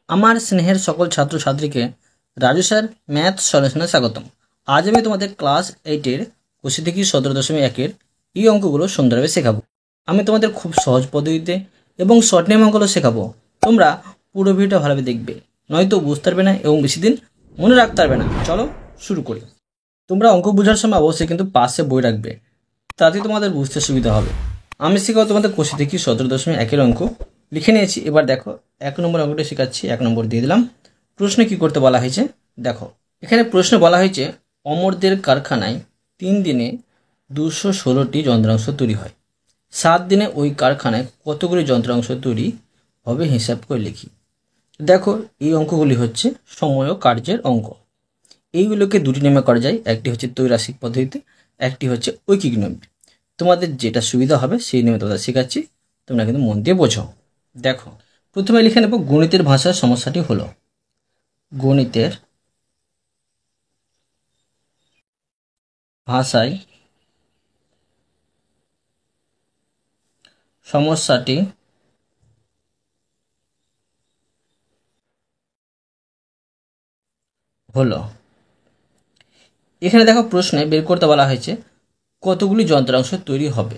আমার স্নেহের সকল ছাত্রছাত্রীকে রাজু স্যার ম্যাথ সলিউশনে স্বাগতম। আজ আমি তোমাদের ক্লাস 8-এর কোষে থেকে 17.1-এর এই অঙ্কগুলো সুন্দরভাবে শেখাবো। আমি তোমাদের খুব সহজ পদ্ধতিতে এবং শর্ট নেম অঙ্কগুলো শেখাবো। তোমরা পুরো ভিডিওটা ভালোভাবে দেখবে, নয়তো বুঝতে পারবে না এবং বেশি দিন মনে রাখতে পারবে না। চলো শুরু করি। তোমরা অঙ্ক বোঝার সময় অবশ্যই কিন্তু পাশে বই রাখবে, তাতে তোমাদের বুঝতে সুবিধা হবে। আমি শেখাবো তোমাদের কোষে থেকে 17.1-এর অঙ্ক। লিখে নিয়েছি। এবার দেখো 1 নম্বর অঙ্কটা শেখাচ্ছি। 1 নম্বর দিয়ে দিলাম। প্রশ্নে কি করতে বলা হয়েছে দেখো। এখানে প্রশ্ন বলা হয়েছে অমরদের কারখানায় 3 দিনে 216টি যন্ত্রাংশ তৈরি হয়। 7 দিনে ওই কারখানায় কতগুলি যন্ত্রাংশ তৈরি হবে হিসাব করে লিখি। দেখো এই অঙ্কগুলি হচ্ছে সময় ও কার্যের অঙ্ক। এইগুলোকে দুটি নিয়মে করা যায়, একটি হচ্ছে ত্রৈরাশিক পদ্ধতিতে, একটি হচ্ছে ঐকিক নিয়মে। তোমাদের যেটা সুবিধা হবে সেই নিয়মে তোমাদের শেখাচ্ছি, তোমরা কিন্তু মন দিয়ে বোঝো। দেখো প্রথমে লিখে নেব গণিতের ভাষার সমস্যাটি হলো গণিতের ভাষায় সমস্যাটি হলো। এখানে দেখো প্রশ্নে বের করতে বলা হয়েছে কতগুলি যন্ত্রাংশ তৈরি হবে।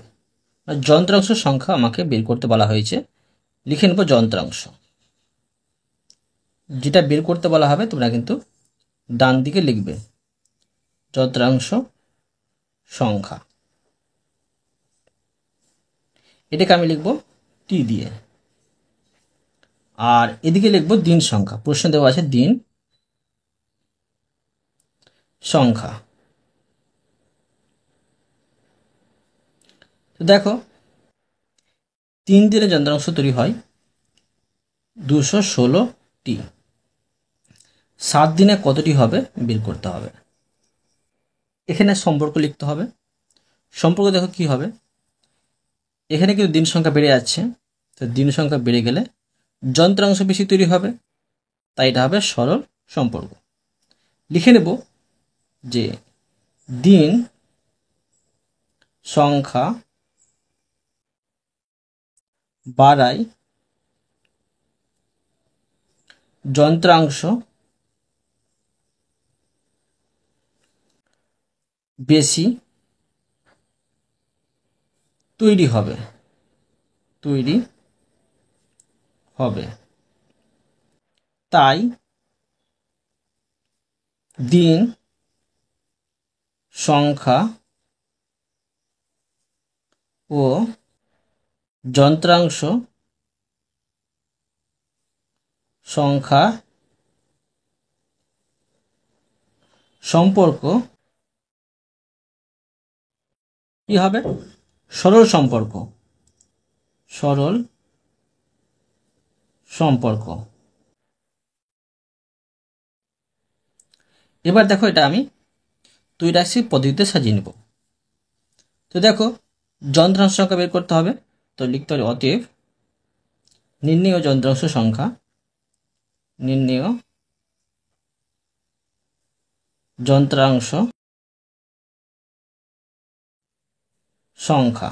যন্ত্রাংশ সংখ্যা আমাকে বের করতে বলা হয়েছে। লিখে নেব যন্ত্রাংশ। যেটা বের করতে বলা হবে তোমরা কিন্তু ডান দিকে লিখবে যন্ত্রাংশ সংখ্যা। এটাকে আমি লিখব টি দিয়ে, আর এদিকে লিখব দিন সংখ্যা। প্রশ্ন দেওয়া আছে দিন সংখ্যা। তো দেখো 3 দিনে যন্ত্রাংশ তৈরি হয় 216টি। 7 দিনে কতটি হবে বের করতে হবে। এখানে সম্পর্ক লিখতে হবে। সম্পর্ক দেখো কি হবে, এখানে কিন্তু দিন সংখ্যা বেড়ে যাচ্ছে, তো দিন সংখ্যা বেড়ে গেলে যন্ত্রাংশ বেশি তৈরি হবে, তাই এটা হবে সরল সম্পর্ক। লিখে নেব যে দিন সংখ্যা বাড়ায় যন্ত্রাংশ বেশি তৈরি হবে তাই দিন সংখ্যা ও যন্ত্রাংশ সংখ্যা সম্পর্ক কি হবে সরল সম্পর্ক। এবার দেখো এটা আমি ত্রৈরাশিক পদ্ধতিতে সাজিয়ে নেব। তো দেখো যন্ত্রাংশ সংখ্যা বের করতে হবে, তো লিখতে হবে অতএব নির্ণেয় যন্ত্রাংশ সংখ্যা, নির্ণেয় যন্ত্রাংশ সংখ্যা।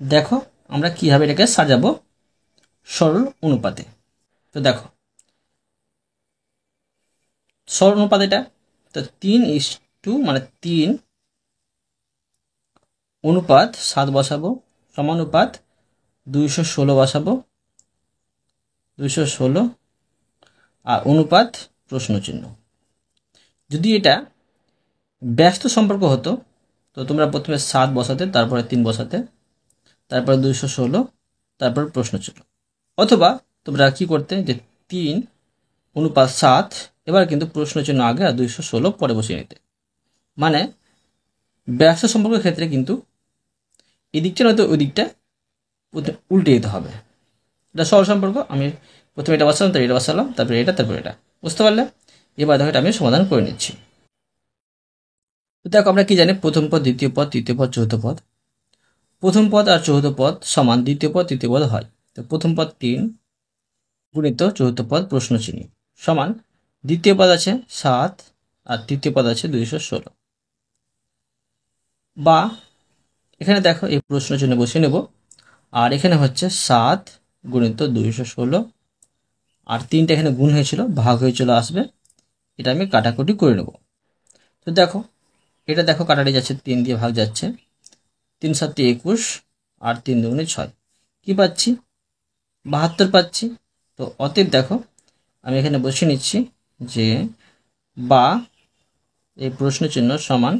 দেখো আমরা কিভাবে এটাকে সাজাবো সরল অনুপাতে। তো দেখো সরল অনুপাত এটা, তো 3:, মানে 3 অনুপাত 7 বসাবো, সমানুপাত 216 বসাবো, 216 আর অনুপাত প্রশ্ন চিহ্ন। যদি এটা ব্যস্ত সম্পর্ক হতো তো তোমরা প্রথমে 7 বসাতে, তারপরে 3 বসাতে, তারপরে 216, তারপর প্রশ্ন চিহ্ন। অথবা তোমরা কি করতে যে 3 অনুপাত 7, এবার কিন্তু প্রশ্ন চিহ্ন আগে আর 216 পরে বসিয়ে নিতে। মানে ব্যস্ত সম্পর্কের ক্ষেত্রে কিন্তু এই দিকটা নয়তো ওই দিকটা উল্টে দিতে হবে। এটা সরল সম্পর্ক। আমি প্রথমে এটা বসালাম, তারপরে এটা বসালাম, তারপরে এটা, তারপরে এটা। বুঝতে পারলে? এবার দেখো এটা আমি সমাধান করে নিচ্ছি। তো দেখো আমরা কি জানি প্রথম পদ, দ্বিতীয় পদ, তৃতীয় পদ, চতুর্থ পদ। প্রথম পদ আর চতুর্থ পদ সমান দ্বিতীয় পদ তৃতীয় পদ হয়। তো প্রথম পদ 3 গুণিত চতুর্থ পদ প্রশ্ন চিহ্ন সমান দ্বিতীয় পদ আছে 7 আর তৃতীয় পদ আছে 216। বা এখানে দেখো এই প্রশ্ন চিহ্ন বসিয়ে নেব, আর এখানে হচ্ছে 7 গুণিত 216 আর 3টা এখানে গুণ হয়েছিল, ভাগ হয়ে চলে আসবে। এটা আমি কাটাকুটি করে নেব। তো দেখো, এটা দেখো কাটাটি যাচ্ছে, 3 দিয়ে ভাগ যাচ্ছে, 3 7 21 আর 3 2 6। কি পাচ্ছি? 72 পাচ্ছি। তো অতএব দেখো আমি এখানে বসিয়ে নিচ্ছি যে বা এই প্রশ্ন চিহ্ন সমান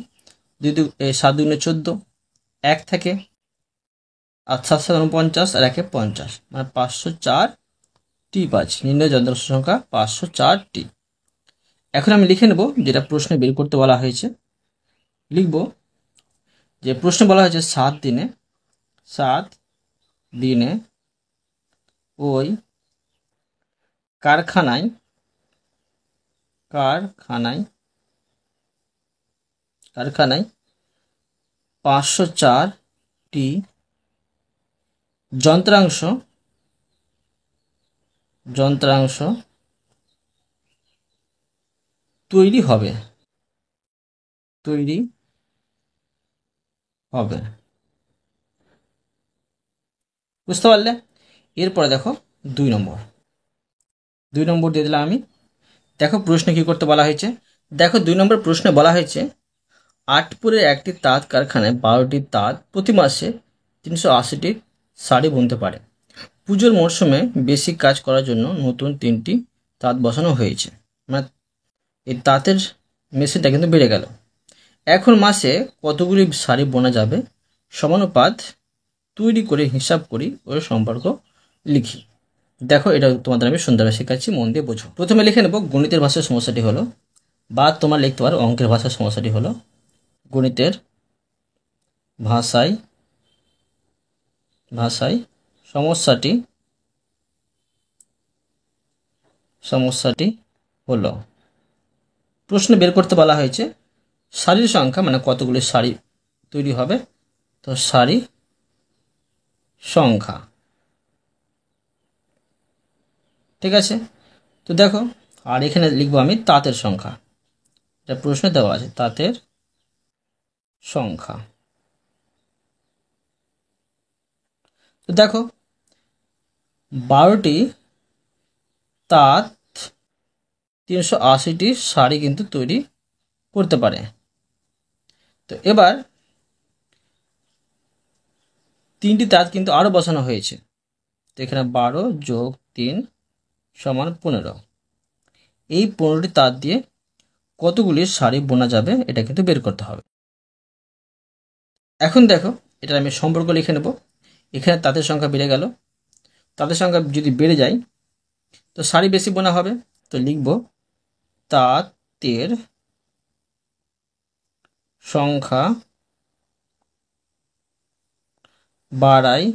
7 2 14, 1 থাকে, আর 7 7 49 আর 1 50, মানে 504টি পাচ্ছি। নির্ণয় যন্ত্রাংশ সংখ্যা 504টি। এখন আমি লিখে নেব যেটা প্রশ্নে বের করতে বলা হয়েছে। লিখব যে প্রশ্নে বলা হয়েছে 7 দিনে ওই কারখানায় 504টি যন্ত্রাংশ তৈরি হবে। বুঝতে পারলে? এরপরে দেখো 2 নম্বর দিয়ে দিলাম আমি। দেখো প্রশ্নে কি করতে বলা হয়েছে। দেখো 2 নম্বর প্রশ্নে বলা হয়েছে আটপুরের একটি তাঁত কারখানায় 12টি তাঁত প্রতি মাসে 380টি শাড়ি বুনতে পারে। পুজোর মরশুমে বেশি কাজ করার জন্য নতুন 3টি তাঁত বসানো হয়েছে। মানে এই তাঁতের মেশিনটা কিন্তু বেড়ে গেল। এখন মাসে কতগুলি শাড়ি বোনা যাবে সমানুপাত তৈরি করে হিসাব করি ওর সম্পর্ক লিখি। দেখো এটা তোমাদের আমি সুন্দরভাবে শেখাচ্ছি, মন দিয়ে বোঝো। প্রথমে লিখে নেব গণিতের ভাষার সমস্যাটি হলো, বা তোমার লিখতে পারো অঙ্কের ভাষার সমস্যাটি হলো, গণিতের ভাষায় সমস্যাটি হলো, প্রশ্নে বের করতে বলা হয়েছে শাড়ির সংখ্যা, মানে কতগুলি শাড়ি তৈরি হবে। তো শাড়ি সংখ্যা, ঠিক আছে। তো দেখো, আর এখানে লিখবো আমি তাঁতের সংখ্যা, এটা প্রশ্নে দেওয়া আছে, তাঁতের সংখ্যা। তো দেখো 12টি তাঁত 380টি শাড়ি কিন্তু তৈরি করতে পারে। তো এবার 3টি তাঁত কিন্তু আরও বসানো হয়েছে। তো এখানে 12 যোগ 3 সমান 15। এই 15টি তাঁত দিয়ে কতগুলি শাড়ি বোনা যাবে এটা কিন্তু বের করতে হবে। এখন দেখো এটা আমি সম্পর্ক লিখে নেব। এখানে তাঁতের সংখ্যা বেড়ে গেল, তাঁতের সংখ্যা যদি বেড়ে যায় তো শাড়ি বেশি বোনা হবে। তো লিখব তাঁতের সংখ্যা বাড়ায়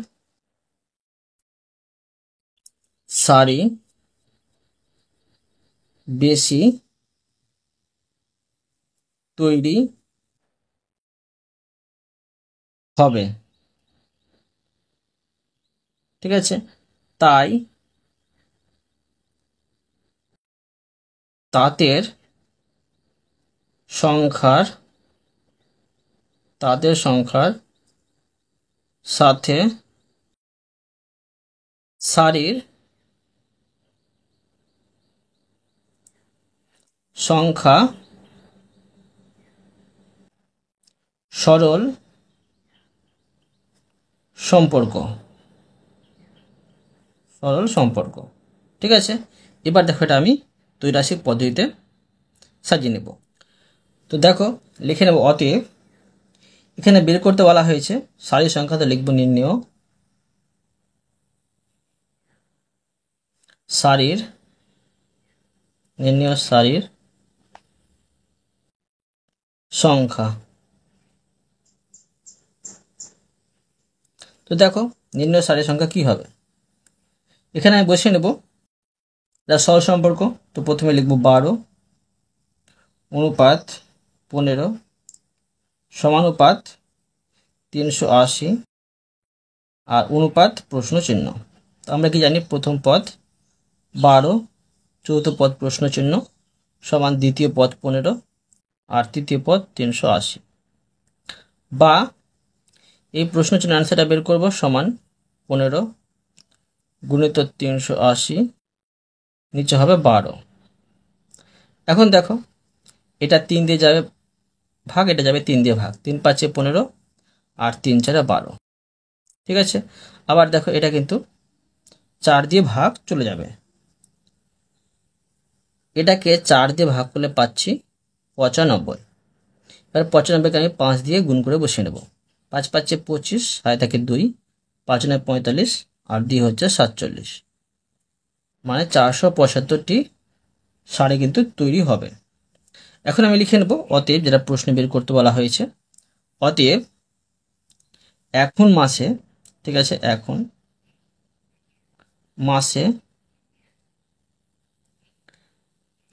শাড়ি বেশি তৈরি হবে, ঠিক আছে। তাই তাঁতের সংখ্যার সাথে শাড়ির সংখ্যা সরল সম্পর্ক, ঠিক আছে। এবার দেখো এটা আমি ত্রৈরাশিক পদ্ধতিতে সাজিয়ে নেব। তো দেখো লিখে নেব অতএব, এখানে বের করতে বলা হয়েছে শাড়ির সংখ্যা, তো লিখব নির্ণেয় শাড়ির সংখ্যা। তো দেখো নির্ণয় শাড়ির সংখ্যা কি হবে, এখানে আমি বসিয়ে নেব, এটা সহজ সম্পর্ক। তো প্রথমে লিখব 12 অনুপাত 15 সমানুপাত 380 আর অনুপাত প্রশ্ন চিহ্ন। তো আমরা কি জানি, প্রথম পদ 12, চতুর্থ পদ প্রশ্ন চিহ্ন সমান দ্বিতীয় পদ 15 আর তৃতীয় পদ 380, বা এই প্রশ্ন চিহ্ন আনসারটা বের করব সমান 15 গুণিত 380 নিচে হবে 12। এখন দেখো এটা 3 দিয়ে যাবে ভাগ, এটা যাবে 3 দিয়ে ভাগ, 3 5 15 আর 3 4 12। ঠিক আছে, আবার দেখো এটা কিন্তু 4 দিয়ে ভাগ চলে যাবে, এটাকে 4 দিয়ে ভাগ করলে পাচ্ছি 95। এবার 95কে আমি 5 দিয়ে গুণ করে বসিয়ে নেব। 5 5 25, হাতে থাকে 2, 5 9 45 আর 2 হচ্ছে 47, মানে 475টি শাড়ি কিন্তু তৈরি হবে। এখন আমি লিখে নেব অতএব, যেটা প্রশ্নে বের করতে বলা হয়েছে, অতএব এখন মাসে, ঠিক আছে, এখন মাসে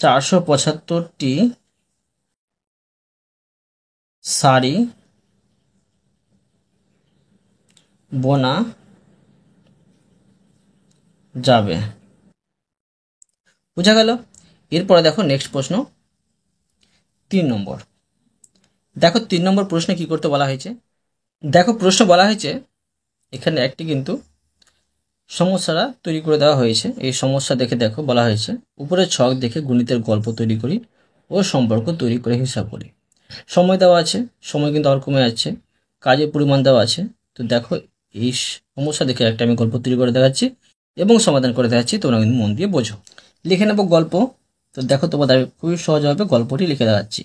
475টি শাড়ি বোনা যাবে। বোঝা গেল? এরপরে দেখো নেক্সট প্রশ্ন 3 নম্বর। দেখো 3 নম্বর প্রশ্নে কি করতে বলা হয়েছে। দেখো প্রশ্ন বলা হয়েছে এখানে একটি কিন্তু সমস্যাটা তৈরি করে দেওয়া হয়েছে। এই সমস্যা দেখে দেখো বলা হয়েছে উপরের ছক দেখে গণিতের গল্প তৈরি করি ও সম্পর্ক তৈরি করে হিসাব করি। সময় দেওয়া আছে, সময় কিন্তু আর কমে যাচ্ছে, কাজের পরিমাণ দেওয়া আছে। তো দেখো এই সমস্যা দেখে একটা আমি গল্প তৈরি করে দেখাচ্ছি এবং সমাধান করে দেখাচ্ছি, তোমরা কিন্তু মন দিয়ে বোঝো। লিখে নেব গল্প। তো দেখো তোমাদের খুবই সহজভাবে গল্পটি লিখে দেখাচ্ছি।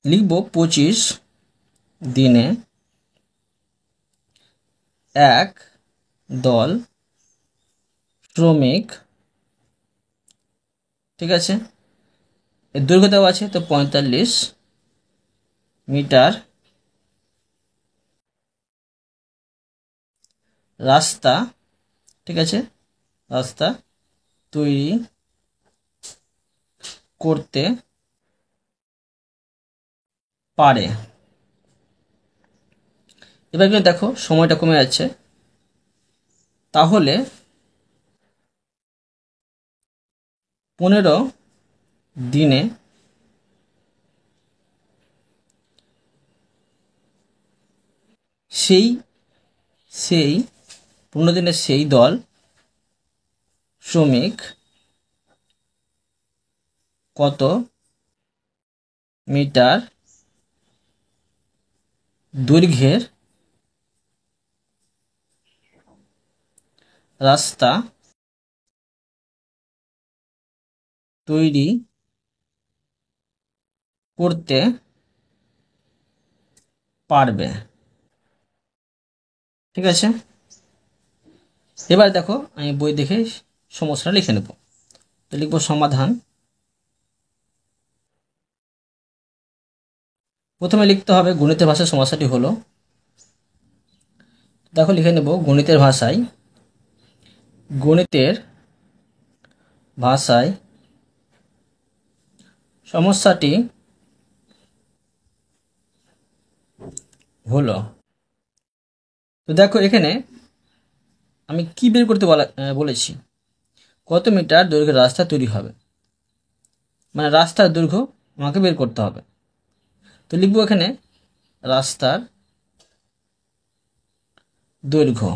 লিখব 25 দিনে এক দল শ্রমিক, ঠিক আছে, এর দৈর্ঘ্য দেওয়া আছে তো 45 মিটার রাস্তা, ঠিক আছে, রাস্তা তৈরি করতে পারে। এবার কিন্তু দেখো সময়টা কমে যাচ্ছে, তাহলে 15 দিনে সেই সেই 15 দিনে সেই দল শ্রমিক কত মিটার দৈর্ঘ্যের রাস্তা তৈরি করতে পারবে। ঠিক আছে, এবার দেখো আমি বই দেখে সমস্যাটা লিখে নেব। তো লিখব সমাধান। প্রথমে লিখতে হবে গণিতের ভাষায় সমস্যাটি হলো। দেখো লিখে নেব গণিতের ভাষায়, গণিতের ভাষায় সমস্যাটি হলো। তো দেখো এখানে আমি কি বের করতে বলেছি, কত মিটার দৈর্ঘ্যের রাস্তা তৈরি হবে, মানে রাস্তার দৈর্ঘ্য আমাকে বের করতে হবে। তো লিখবো এখানে রাস্তার দৈর্ঘ্য,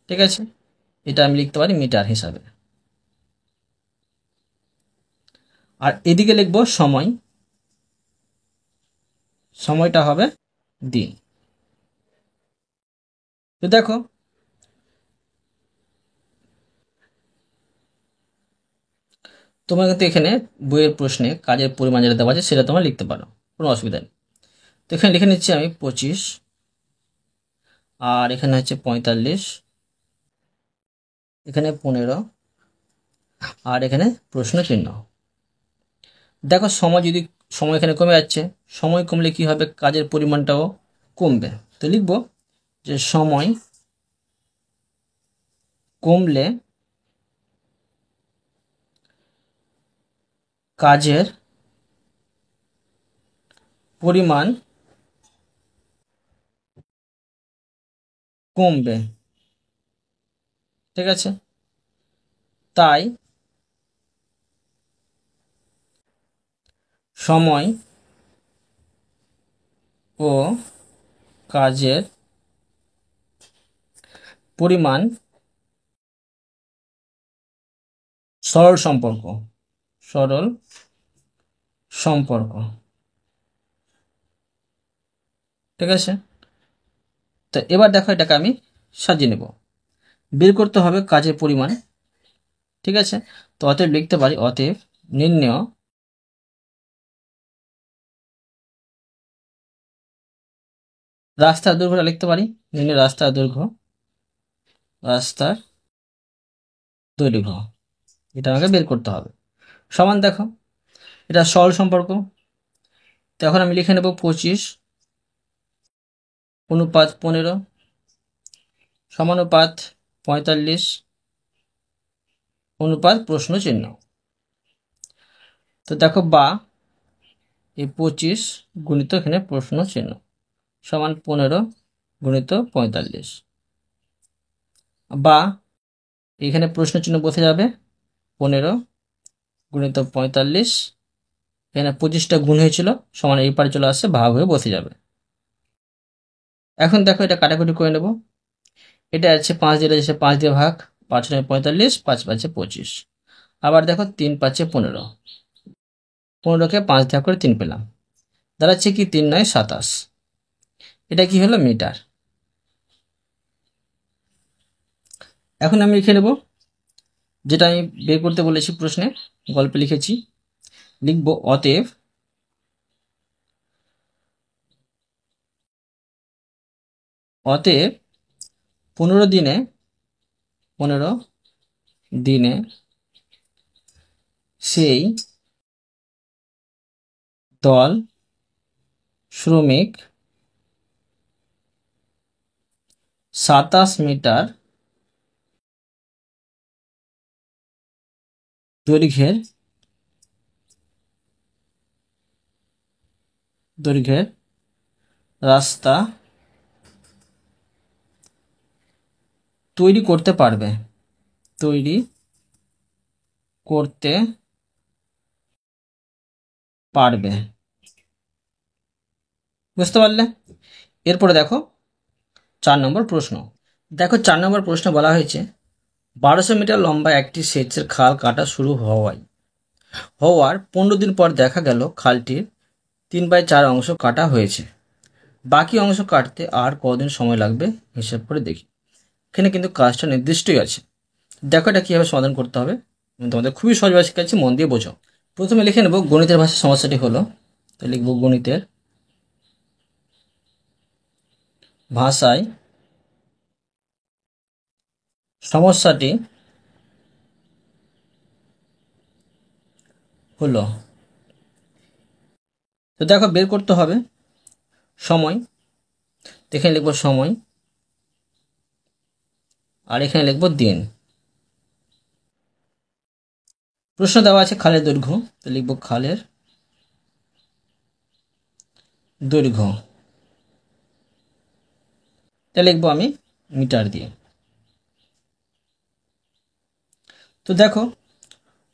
ঠিক আছে, এটা আমি লিখতে পারি মিটার হিসাবে। আর এদিকে লিখবো সময়, সময়টা হবে দিন। তো দেখো তোমার কিন্তু এখানে বইয়ের প্রশ্নে কাজের পরিমাণ যেটা দেওয়া আছে সেটা তোমরা লিখতে পারো, কোনো অসুবিধা নেই। তো এখানে লিখে নিচ্ছি আমি 25, আর এখানে হচ্ছে 45, এখানে 15, আর এখানে প্রশ্ন চিহ্ন। দেখো সময় এখানে কমে যাচ্ছে, সময় কমলে কি হবে, কাজের পরিমাণটাও কমবে। তো লিখব যে সময় কমলে কাজের পরিমাণ কমবে, ঠিক আছে, তাই সময় ও কাজের পরিমাণ সরল সম্পর্ক, সরল সম্পর্ক, ঠিক আছে। তো এবার দেখো এটাকে আমি সাজিয়ে নেব। বের করতে হবে কাজের পরিমাণ, ঠিক আছে। তো অতএব লিখতে পারি, অতএব নির্ণেয় রাস্তার দৈর্ঘ্যটা লিখতে পারি, নির্ণেয় রাস্তার দৈর্ঘ্য, রাস্তার দৈর্ঘ্য, এটা আমাকে বের করতে হবে। সমান দেখো এটা সরল সম্পর্ক, তো এখন আমি লিখে নেব 25 অনুপাত 15 সমানুপাত 45 অনুপাত প্রশ্ন চিহ্ন। তো দেখো বা এই 25 গুণিত এখানে প্রশ্ন চিহ্ন সমান 15 গুণিত 45, বা এখানে প্রশ্ন চিহ্ন বসে যাবে 15 গুণিত 45, এখানে 25টা গুণ হয়েছিল সমান এই পারে চলে আসছে, ভাগ হয়ে বসে যাবে। এখন দেখো এটা কাটাকুটি করে নেব। এটা আছে 5 দিয়ে যাচ্ছে, 5 দিয়ে ভাগ, 5 9 45, 5 5 25। আবার দেখো 3 5 15, 15কে 5 দিয়ে ভাগ করে 3 পেলাম, দাঁড়াচ্ছে কি 3 9 27। এটা কি হলো মিটার। এখন আমি লিখে নেব যেটা আমি বের করতে বলেছি প্রশ্নে, গল্পে লিখেছি, লিখব অতএব অতএব 15 দিনে 15 দিনে সেই দল শ্রমিক 27 মিটার দৈর্ঘ্যের রাস্তা তৈরি করতে পারবে, তৈরি করতে পারবে, বুঝতে পারলে। এরপরে দেখো 4 নম্বর প্রশ্ন। দেখো 4 নম্বর প্রশ্ন বলা হয়েছে 1200 মিটার লম্বা একটি সেচের খাল কাটা শুরু হওয়ার 15 দিন পর দেখা গেল খালটির 3/4 অংশ কাটা হয়েছে। বাকি অংশ কাটতে আর কদিন সময় লাগবে হিসাব করে দেখি। এখানে কিন্তু কাজটা নির্দিষ্টই আছে। দেখো এটা কীভাবে সমাধান করতে হবে, আমি তোমাদের খুবই সহজভাবে শিখাচ্ছি, মন দিয়ে বোঝো। প্রথমে লিখে নেব গণিতের ভাষায় সমস্যাটি হলো, তো লিখব গণিতের ভাষায় সমস্যাটি হলো। তো দেখো বের করতে হবে সময়, এখানে লিখব সময়, আর এখানে লিখব দিন। প্রশ্ন দেওয়া আছে খালের দৈর্ঘ্য, তো লিখব খালের দৈর্ঘ্য, তা লিখব আমি মিটার দিয়ে। তো দেখো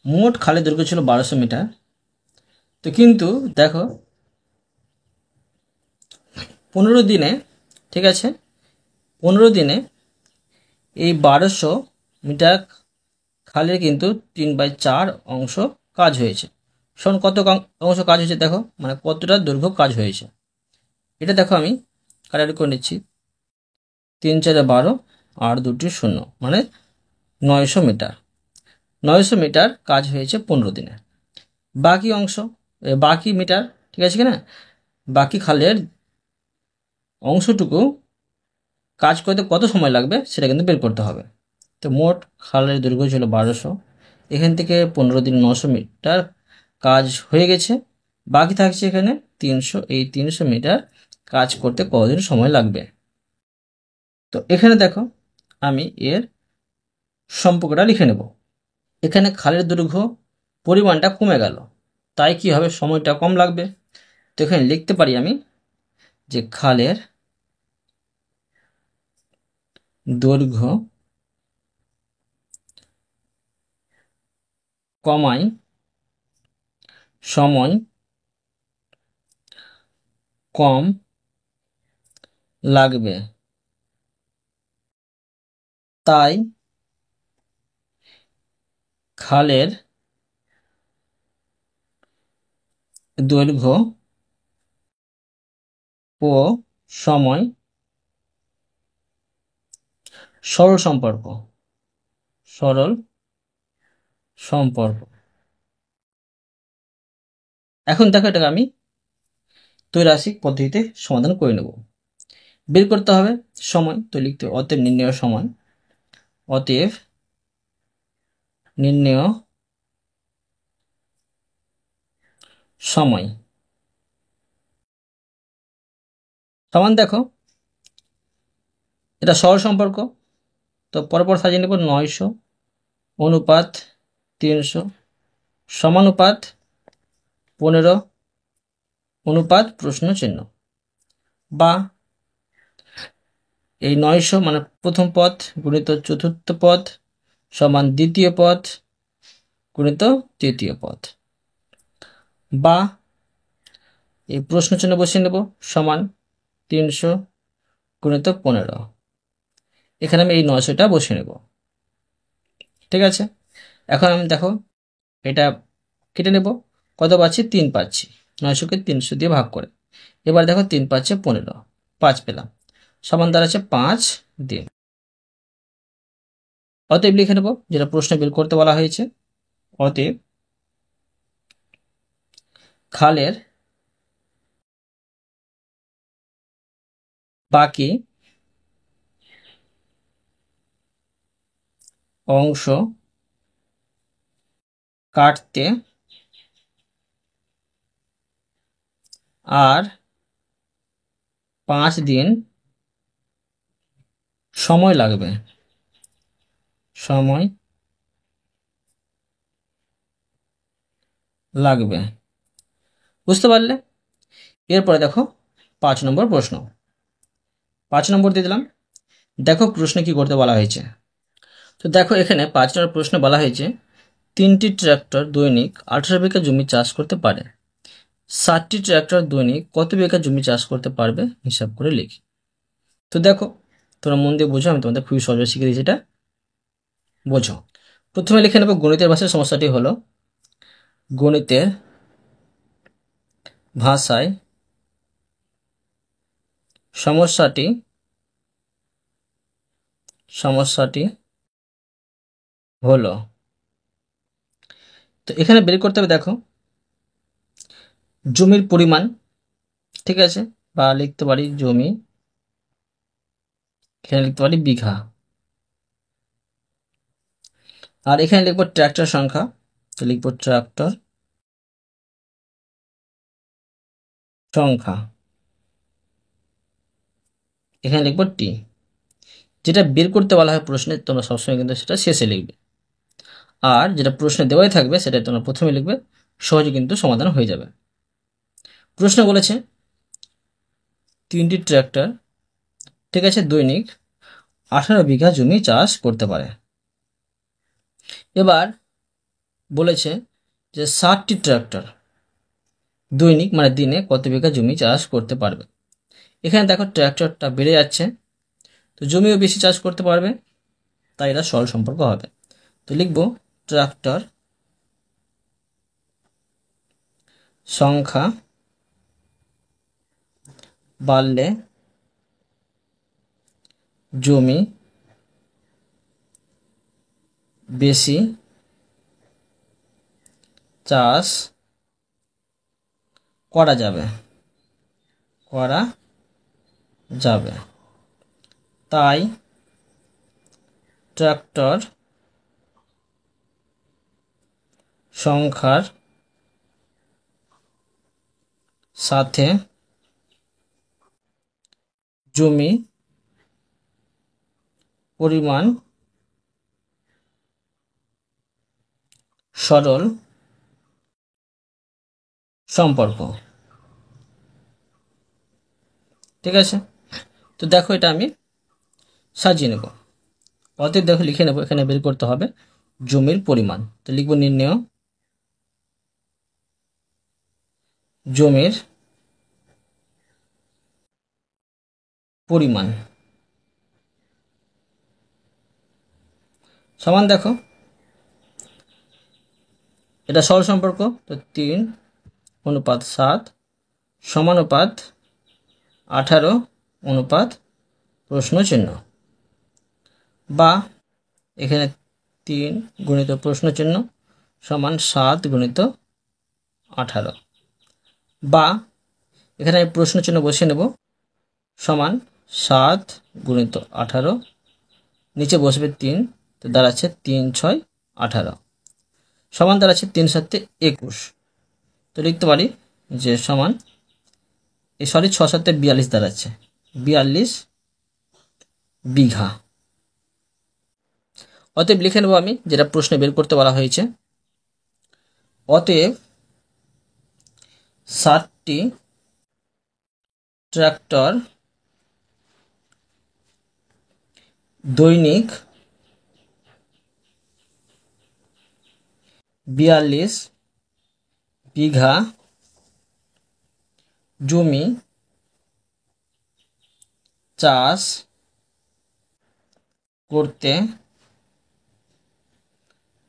মোট খালের দৈর্ঘ্য ছিল 1200 মিটার, তো কিন্তু দেখো 15 দিনে, ঠিক আছে, 15 দিনে এই 1200 মিটার খালের কিন্তু 3/4 অংশ কাজ হয়েছে। শোন কত অংশ কাজ হয়েছে দেখো, মানে কতটা দৈর্ঘ্য কাজ হয়েছে। এটা দেখো আমি কাটাকাটি করে নিচ্ছি, 3 4 12 আর 2টি 0, মানে 900 মিটার। 900 মিটার কাজ হয়েছে 15 দিনে। বাকি অংশ বাকি মিটার, ঠিক আছে কিনা, বাকি খালের অংশটুকু কাজ করতে কত সময় লাগবে সেটা কিন্তু বের করতে হবে। তো মোট খালের দৈর্ঘ্য ছিল 1200, এখান থেকে 15 দিন 900 মিটার কাজ হয়ে গেছে, বাকি থাকছে এখানে 300। এই 300 মিটার কাজ করতে কতদিন সময় লাগবে। তো এখানে দেখো আমি এর সম্পর্কটা লিখে নেব। এখানে খালের দৈর্ঘ্য পরিমাণটা কমে গেল, তাই কি হবে, সময়টা কম লাগবে। তো এখানে লিখতে পারি আমি যে খালের দৈর্ঘ্য কমায় সময় কম লাগবে। তাই খালের দৈর্ঘ্য ও সময় সরল সম্পর্ক। এখন দেখো এটাকে আমি ত্রৈরাশিক পদ্ধতিতে সমাধান করে নেব। বের করতে হবে সময়, তো লিখতে অতএব নির্ণেয় সময়, অতএব নির্ণেয় সময় সমান দেখো এটা সরল সম্পর্ক, তো পরপর সাজিয়ে নেব 900 অনুপাত 300 সমানুপাত 15 অনুপাত প্রশ্ন চিহ্ন, বা এই 900 মানে প্রথম পদ গুণিত চতুর্থ পদ সমান দ্বিতীয় পদ গুণিত তৃতীয় পদ, বা এই প্রশ্ন চিহ্ন বসিয়ে নেব সমান 300 গুণিত 15, এখানে আমি এই 900টা বসিয়ে নেব। ঠিক আছে, এখন আমি দেখো এটা কেটে নেব, কত পাচ্ছি 3 পাচ্ছি, 900কে 300 দিয়ে ভাগ করে। এবার দেখো 3 পাচ্ছে 15, 5 পেলাম, সমান দাঁড়াচ্ছে 5 দিন। অতএব লিখে নেব যেটা প্রশ্ন বের করতে বলা হয়েছে, অতএব খালের বাকি অংশ কাটতে আর 5 দিন সময় লাগবে। বুঝতে পারলে? এরপরে দেখো 5 নম্বর প্রশ্ন, 5 নম্বর দিয়ে দিলাম। দেখো প্রশ্নে কি করতে বলা হয়েছে। তো দেখো এখানে 5 নম্বর প্রশ্ন বলা হয়েছে 3টি ট্রাক্টর দৈনিক 18 বিঘা জমি চাষ করতে পারে, 7টি ট্রাক্টর দৈনিক কত বিঘা জমি চাষ করতে পারবে হিসাব করে লিখি। তো দেখো তোমরা মন দিয়ে বোঝো, আমি তোমাদের খুবই সহজে শিখে দিয়েছি, এটা বোঝো। প্রথমে লিখে নেব গণিতের ভাষায় সমস্যাটি হলো, গণিতের ভাষায় সমস্যাটি হলো। তো এখানে বের করতে হবে দেখো জমির পরিমাণ, ঠিক আছে, বা লিখতে পারি জমি, এখানে লিখতে পারি বিঘা, আর এখানে লিখবো ট্রাক্টর সংখ্যা, তো লিখবো ট্রাক্টর সংখ্যা, এখানে লিখবো টি। যেটা বের করতে বলা হয় প্রশ্নে তোমরা সবসময় কিন্তু সেটা শেষে লিখবে, আর যেটা প্রশ্নে দেওয়াই থাকবে সেটা তোমরা প্রথমে লিখবে, সহজে কিন্তু সমাধান হয়ে যাবে। প্রশ্ন বলেছে 3টি ট্রাক্টর, ঠিক আছে, দৈনিক 18 বিঘা জমি চাষ করতে পারে। এবার বলেছে যে 7টি ট্রাক্টর দৈনিক মানে দিনে কত বিঘা জমি চাষ করতে পারবে। এখানে দেখো ট্রাক্টরটা বেড়ে যাচ্ছে, তো জমিও বেশি চাষ করতে পারবে, তাই এটা সরল সম্পর্ক হবে। তো লিখব ট্রাক্টর সংখ্যা বাড়লে জমি বেশি চাষ করা যাবে, তাই ট্রাক্টর সংখ্যার সাথে জমি পরিমাণ সরল সম্পর্ক। ঠিক আছে, তো দেখো এটা আমি সাজিয়ে নেব। অতএব দেখো লিখে নেব, এখানে বের করতে হবে জমির পরিমাণ, তো লিখব নির্ণেয় জমির পরিমাণ। সমান দেখো এটা সরল সম্পর্ক, তো 3:7 সমানুপাত 18 প্রশ্ন চিহ্ন, বা এখানে 3 গুণিত প্রশ্ন চিহ্ন সমান 7 গুণিত 18, বা এখানে আমি প্রশ্ন চিহ্ন বসিয়ে নেব সমান 7 গুণিত 18, নিচে বসবে 3, তো দাঁড়াচ্ছে 3×6=18, সমান দাঁড়াচ্ছে 3×7=21, তো লিখতে পারি যে সমান 6×7=42 দাঁড়াচ্ছে 42 বিঘা। অতএব লিখে নেব আমি যেটা প্রশ্নে বের করতে বলা হয়েছে। অতএব 7টি ট্রাক্টর দৈনিক 42 বিঘা জমি চাষ করতে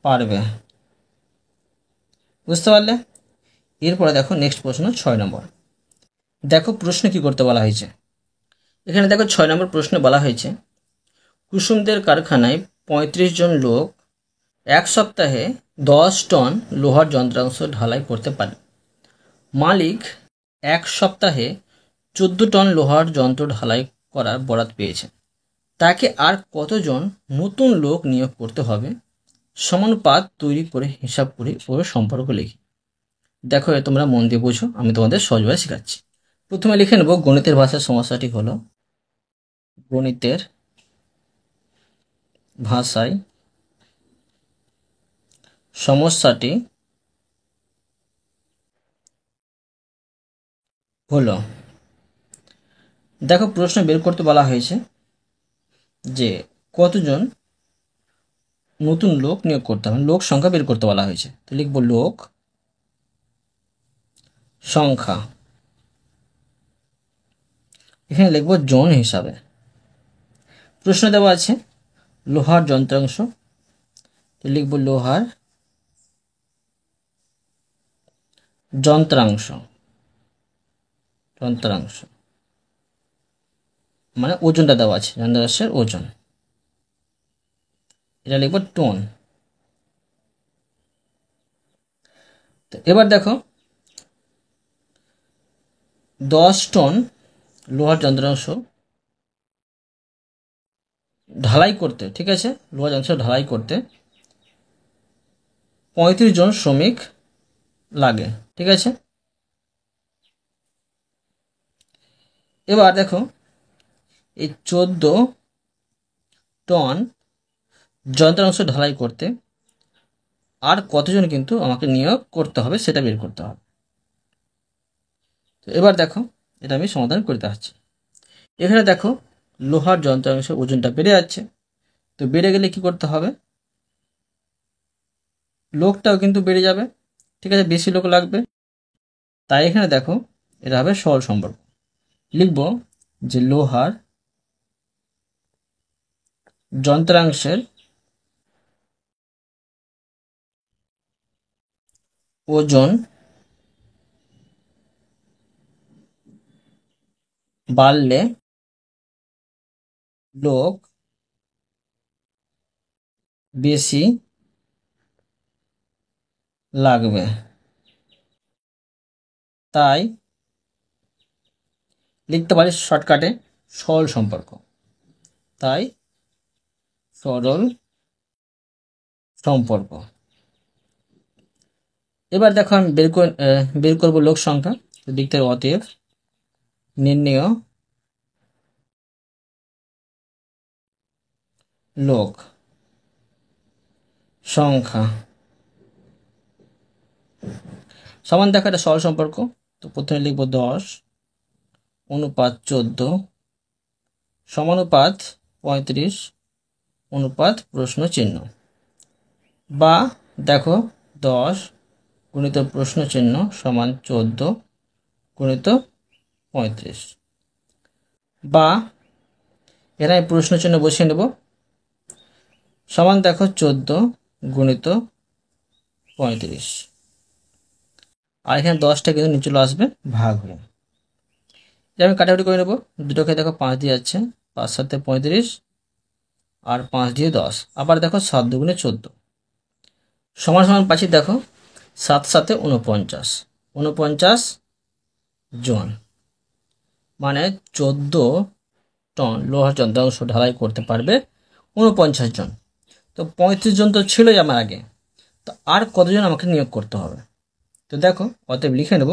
পারবে। বুঝতে পারলে? এরপরে দেখো নেক্সট প্রশ্ন 6 নম্বর। দেখো প্রশ্ন কি করতে বলা হয়েছে। এখানে দেখো 6 নম্বর প্রশ্নে বলা হয়েছে কুসুমদের কারখানায় 35 জন লোক এক সপ্তাহে 10 টন লোহার যন্ত্রাংশ ঢালাই করতে পারে। মালিক এক সপ্তাহে 14 টন লোহার যন্ত্র ঢালাই করার বরাত পেয়েছে। তাকে আর কতজন নতুন লোক নিয়োগ করতে হবে? সমানুপাত তৈরি করে হিসাব করে ও সম্পর্ক লিখি। দেখো তোমরা মন দিয়ে বোঝো, আমি তোমাদের সহজভাবে শেখাচ্ছি। প্রথমে লিখে নেব গণিতের ভাষার সমস্যাটি হলো, গণিতের ভাষায় সমস্যাটি হলো, দেখো প্রশ্ন বের করতে বলা হয়েছে যে কতজন নতুন লোক নিয়োগ করতে হবে, লোক সংখ্যা বের করতে বলা হয়েছে। তো লিখব লোক সংখ্যা, এখানে লিখব জন হিসাবে। প্রশ্ন দেওয়া আছে লোহার যন্ত্রাংশ, তো লিখব লোহার যন্ত্রাংশ, যন্ত্রাংশ মানে ওজনটা দেওয়া আছে, যন্ত্রাংশের ওজন, এটা লিখব টন। তো এবার দেখো 10 টন লোহার যন্ত্রাংশ ঢালাই করতে, ঠিক আছে, লোহার যন্ত্রাংশ ঢালাই করতে 35 জন শ্রমিক লাগে, ঠিক আছে। এবার দেখো এই 14 টন যন্ত্রাংশ ঢালাই করতে আর কতজন কিন্তু আমাকে নিয়োগ করতে হবে সেটা বের করতে হবে। তো এবার দেখো এটা আমি সমাধান করতে আসছি। এখানে দেখো লোহার যন্ত্রাংশের ওজনটা বেড়ে যাচ্ছে, তো বেড়ে গেলে কি করতে হবে, লোকটাও কিন্তু বেড়ে যাবে, ঠিক আছে, বেশি লোক লাগবে। তাই এখানে দেখো এটা হবে সরল সম্পর্ক, লিখব যে লোহার যন্ত্রাংশের ওজন বাড়লে লোক বেশি লাগবে, তাই লিখতে পারি শর্টকাটে সরল সম্পর্ক, তাই সরল সম্পর্ক। এবার দেখো আমি বের করব লোক সংখ্যা, লিখতে হবে অতএব নির্ণেয় লোক সংখ্যা সমান, দেখো এটা সরল সম্পর্ক। তো প্রথমে লিখব 10:14 সমানুপাত 35 অনুপাত প্রশ্ন চিহ্ন, বা দেখো 10 গুণিত প্রশ্ন চিহ্ন সমান 14 গুণিত 35, বা এখানে প্রশ্ন চিহ্ন বসিয়ে নেব সমান দেখো 14 গুণিত 35, আর এখানে 10টা কিন্তু নিচে চলে আসবে ভাগ হয়ে। আমি কাটাকুটি করে নেবো, দুটোকে দেখো 5 দিয়ে যাচ্ছে, 5 7 35 আর 5 দিয়ে 10, আবার দেখো 7 দুগুণে 14, সমান সমান পাচ্ছি দেখো 7 7 49, 49 জন, মানে 14 টন লোহার যন্ত্রাংশ ঢালাই করতে পারবে 49 জন। তো 35 জন তো ছিলই আমার আগে, তো আর কতজন আমাকে নিয়োগ করতে হবে। তো দেখো অতএব লিখে নেব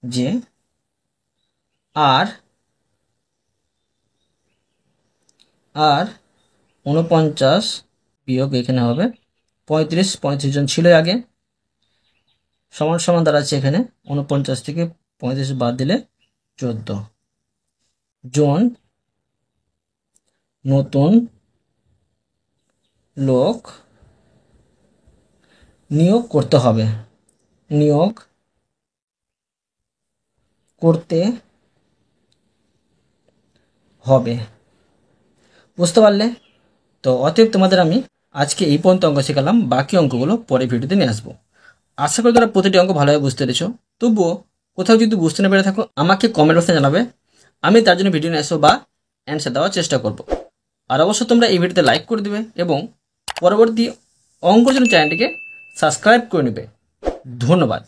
যে আর 49 বিয়োগ এখানে হবে 35, 35 জন ছিল আগে, সমান সমান দাঁড়াচ্ছে এখানে 49 থেকে 35 বাদ দিলে 14 জন নতুন লোক নিয়োগ করতে হবে, নিয়োগ করতে হবে। বুঝতে পারলে? তো অতএব তোমাদের আমি আজকে এই পর্যন্ত অঙ্ক শেখালাম, বাকি অঙ্কগুলো পরে ভিডিওতে নিয়ে আসবো। আশা করি তোমরা প্রতিটি অঙ্ক ভালোভাবে বুঝতে পেরেছো। তবুও কোথাও যদি বুঝতে না পেরে থাকো আমাকে কমেন্ট বক্সে জানাবে, আমি তার জন্য ভিডিও নিয়ে আসবো বা অ্যান্সার দেওয়ার চেষ্টা করব। আর অবশ্যই তোমরা এই ভিডিওতে লাইক করে দিবে এবং পরবর্তী অঙ্কের জন্য চ্যানেলটিকে সাবস্ক্রাইব করে নেবে। ধন্যবাদ।